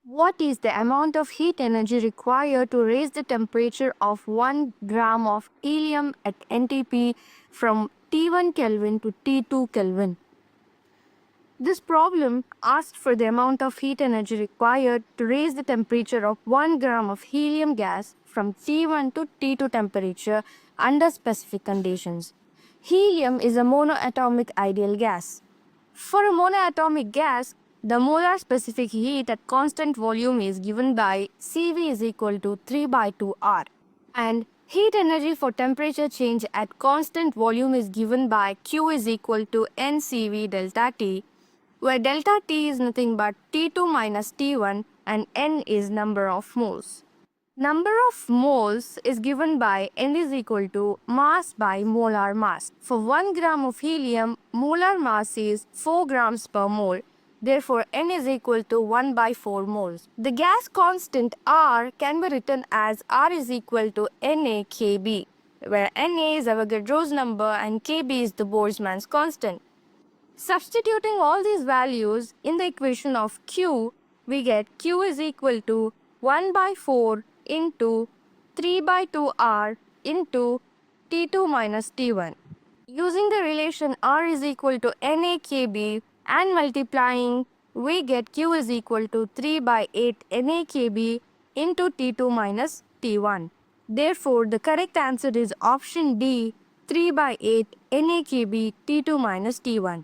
What is the amount of heat energy required to raise the temperature of 1 gram of helium at NTP from T1 Kelvin to T2 Kelvin? This problem asked for the amount of heat energy required to raise the temperature of 1 gram of helium gas from T1 to T2 temperature under specific conditions. Helium is a monoatomic ideal gas. For a monoatomic gas, the molar specific heat at constant volume is given by Cv is equal to 3 by 2R. And heat energy for temperature change at constant volume is given by Q is equal to NCV delta T, where delta T is nothing but T2 minus T1 and N is number of moles. Number of moles is given by N is equal to mass by molar mass. For 1 gram of helium, molar mass is 4 grams per mole. Therefore, N is equal to 1 by 4 moles. The gas constant R can be written as R is equal to NaKB, where Na is Avogadro's number and Kb is the Boltzmann's constant. Substituting all these values in the equation of Q, we get Q is equal to 1 by 4 into 3 by 2R into T2 minus T1. Using the relation R is equal to NaKB and multiplying, we get Q is equal to 3 by 8 NaKB into T2 minus T1. Therefore, the correct answer is option D, 3 by 8 NaKB T2 minus T1.